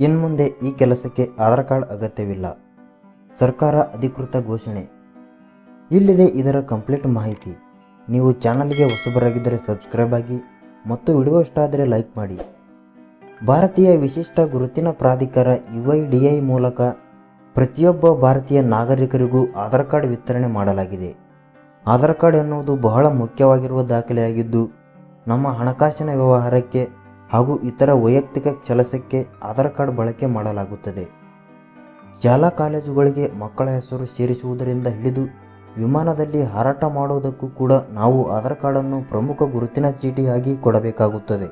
ಇನ್ಮುಂದೆ ಈ ಕೆಲಸಕ್ಕೆ ಆಧಾರ್ ಕಾರ್ಡ್ ಅಗತ್ಯವಿಲ್ಲ. ಸರ್ಕಾರ ಅಧಿಕೃತ ಘೋಷಣೆ. ಇಲ್ಲಿದೆ ಇದರ ಕಂಪ್ಲೀಟ್ ಮಾಹಿತಿ. ನೀವು ಚಾನಲ್ಗೆ ಹೊಸಬರಾಗಿದ್ದರೆ ಸಬ್ಸ್ಕ್ರೈಬ್ ಆಗಿ ಮತ್ತು ವಿಡಿಯೋ ಇಷ್ಟ ಆದರೆ ಲೈಕ್ ಮಾಡಿ. ಭಾರತೀಯ ವಿಶಿಷ್ಟ ಗುರುತಿನ ಪ್ರಾಧಿಕಾರ UIDAI ಮೂಲಕ ಪ್ರತಿಯೊಬ್ಬ ಭಾರತೀಯ ನಾಗರಿಕರಿಗೂ ಆಧಾರ್ ಕಾರ್ಡ್ ವಿತರಣೆ ಮಾಡಲಾಗಿದೆ. ಆಧಾರ್ ಕಾರ್ಡ್ ಎನ್ನುವುದು ಬಹಳ ಮುಖ್ಯವಾಗಿರುವ ದಾಖಲೆಯಾಗಿದ್ದು, ನಮ್ಮ ಹಣಕಾಸಿನ ವ್ಯವಹಾರಕ್ಕೆ ಹಾಗೂ ಇತರ ವೈಯಕ್ತಿಕ ಕೆಲಸಕ್ಕೆ ಆಧಾರ್ ಕಾರ್ಡ್ ಬಳಕೆ ಮಾಡಲಾಗುತ್ತದೆ. ಶಾಲಾ ಕಾಲೇಜುಗಳಿಗೆ ಮಕ್ಕಳ ಹೆಸರು ಸೇರಿಸುವುದರಿಂದ ಹಿಡಿದು ವಿಮಾನದಲ್ಲಿ ಹಾರಾಟ ಮಾಡುವುದಕ್ಕೂ ಕೂಡ ನಾವು ಆಧಾರ್ ಕಾರ್ಡನ್ನು ಪ್ರಮುಖ ಗುರುತಿನ ಚೀಟಿಯಾಗಿ ಕೊಡಬೇಕಾಗುತ್ತದೆ.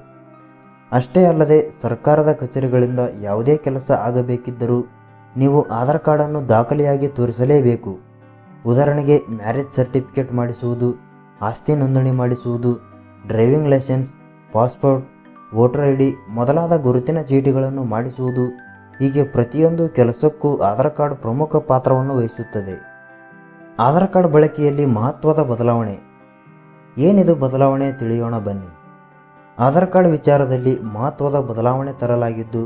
ಅಷ್ಟೇ ಅಲ್ಲದೆ ಸರ್ಕಾರದ ಕಚೇರಿಗಳಿಂದ ಯಾವುದೇ ಕೆಲಸ ಆಗಬೇಕಿದ್ದರೂ ನೀವು ಆಧಾರ್ ಕಾರ್ಡನ್ನು ದಾಖಲೆಯಾಗಿ ತೋರಿಸಲೇಬೇಕು. ಉದಾಹರಣೆಗೆ ಮ್ಯಾರೇಜ್ ಸರ್ಟಿಫಿಕೇಟ್ ಮಾಡಿಸುವುದು, ಆಸ್ತಿ ನೋಂದಣಿ ಮಾಡಿಸುವುದು, driving licence, passport, voter ID ಮೊದಲಾದ ಗುರುತಿನ ಚೀಟಿಗಳನ್ನು ಮಾಡಿಸುವುದು. ಹೀಗೆ ಪ್ರತಿಯೊಂದು ಕೆಲಸಕ್ಕೂ ಆಧಾರ್ ಕಾರ್ಡ್ ಪ್ರಮುಖ ಪಾತ್ರವನ್ನು ವಹಿಸುತ್ತದೆ. ಆಧಾರ್ ಕಾರ್ಡ್ ಬಳಕೆಯಲ್ಲಿ ಮಹತ್ವದ ಬದಲಾವಣೆ. ಏನಿದು ಬದಲಾವಣೆ ತಿಳಿಯೋಣ ಬನ್ನಿ. ಆಧಾರ್ ಕಾರ್ಡ್ ವಿಚಾರದಲ್ಲಿ ಮಹತ್ವದ ಬದಲಾವಣೆ ತರಲಾಗಿದ್ದು,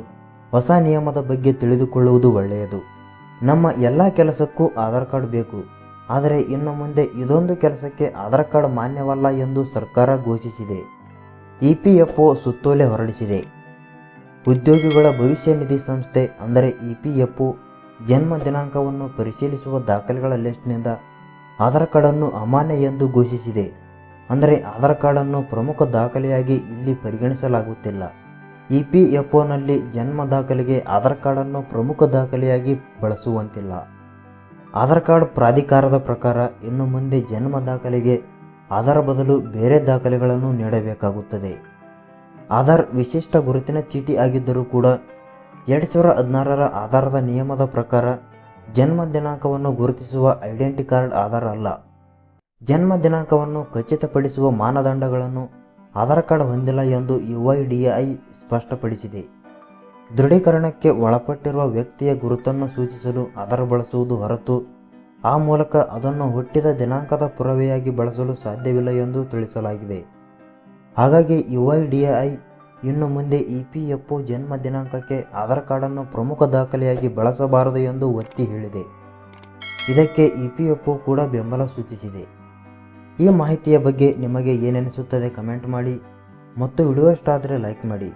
ಹೊಸ ನಿಯಮದ ಬಗ್ಗೆ ತಿಳಿದುಕೊಳ್ಳುವುದು ಒಳ್ಳೆಯದು. ನಮ್ಮ ಎಲ್ಲ ಕೆಲಸಕ್ಕೂ ಆಧಾರ್ ಕಾರ್ಡ್ ಬೇಕು. ಆದರೆ ಇನ್ನು ಮುಂದೆ ಇದೊಂದು ಕೆಲಸಕ್ಕೆ ಆಧಾರ್ ಕಾರ್ಡ್ ಮಾನ್ಯವಲ್ಲ ಎಂದು ಸರ್ಕಾರ ಘೋಷಿಸಿದೆ. EPFO ಸುತ್ತೋಲೆ ಹೊರಡಿಸಿದೆ. ಉದ್ಯೋಗಿಗಳ ಭವಿಷ್ಯ ನಿಧಿ ಸಂಸ್ಥೆ ಅಂದರೆ EPFO ಜನ್ಮ ದಿನಾಂಕವನ್ನು ಪರಿಶೀಲಿಸುವ ದಾಖಲೆಗಳ ಲಿಸ್ಟ್ನಿಂದ ಆಧಾರ್ ಕಾರ್ಡನ್ನು ಅಮಾನ್ಯ ಎಂದು ಘೋಷಿಸಿದೆ. ಅಂದರೆ ಆಧಾರ್ ಕಾರ್ಡನ್ನು ಪ್ರಮುಖ ದಾಖಲೆಯಾಗಿ ಇಲ್ಲಿ ಪರಿಗಣಿಸಲಾಗುತ್ತಿಲ್ಲ. EPFOನಲ್ಲಿ ಜನ್ಮ ದಾಖಲೆಗೆ ಆಧಾರ್ ಕಾರ್ಡನ್ನು ಪ್ರಮುಖ ದಾಖಲೆಯಾಗಿ ಬಳಸುವಂತಿಲ್ಲ. ಆಧಾರ್ ಕಾರ್ಡ್ ಪ್ರಾಧಿಕಾರದ ಪ್ರಕಾರ ಇನ್ನು ಮುಂದೆ ಜನ್ಮ ದಾಖಲೆಗೆ ಆಧಾರ್ ಬದಲು ಬೇರೆ ದಾಖಲೆಗಳನ್ನು ನೀಡಬೇಕಾಗುತ್ತದೆ. ಆಧಾರ್ ವಿಶಿಷ್ಟ ಗುರುತಿನ ಚೀಟಿ ಆಗಿದ್ದರೂ ಕೂಡ 2016ರ ಆಧಾರದ ನಿಯಮದ ಪ್ರಕಾರ ಜನ್ಮ ದಿನಾಂಕವನ್ನು ಗುರುತಿಸುವ ಐಡೆಂಟಿ ಕಾರ್ಡ್ ಆಧಾರ್ ಅಲ್ಲ. ಜನ್ಮ ದಿನಾಂಕವನ್ನು ಖಚಿತಪಡಿಸುವ ಮಾನದಂಡಗಳನ್ನು ಆಧಾರ್ ಕಾರ್ಡ್ ಹೊಂದಿಲ್ಲ ಎಂದು UIDAI ಸ್ಪಷ್ಟಪಡಿಸಿದೆ. ದೃಢೀಕರಣಕ್ಕೆ ಒಳಪಟ್ಟಿರುವ ವ್ಯಕ್ತಿಯ ಗುರುತನ್ನು ಸೂಚಿಸಲು ಆಧಾರ್ ಬಳಸುವುದು ಹೊರತು ಆ ಮೂಲಕ ಅದನ್ನು ಹುಟ್ಟಿದ ದಿನಾಂಕದ ಪುರಾವೆಯಾಗಿ ಬಳಸಲು ಸಾಧ್ಯವಿಲ್ಲ ಎಂದು ತಿಳಿಸಲಾಗಿದೆ. ಹಾಗಾಗಿ UIDAI ಇನ್ನು ಮುಂದೆ EPFO ಜನ್ಮ ದಿನಾಂಕಕ್ಕೆ ಆಧಾರ್ ಕಾರ್ಡನ್ನು ಪ್ರಮುಖ ದಾಖಲೆಯಾಗಿ ಬಳಸಬಾರದು ಎಂದು ಒತ್ತಿ ಹೇಳಿದೆ. ಇದಕ್ಕೆ EPFO ಕೂಡ ಬೆಂಬಲ ಸೂಚಿಸಿದೆ. ಈ ಮಾಹಿತಿಯ ಬಗ್ಗೆ ನಿಮಗೆ ಏನೆನಿಸುತ್ತದೆ ಕಮೆಂಟ್ ಮಾಡಿ ಮತ್ತು ವಿಡಿಯೋ ಇಷ್ಟ ಆದರೆ ಲೈಕ್ ಮಾಡಿ.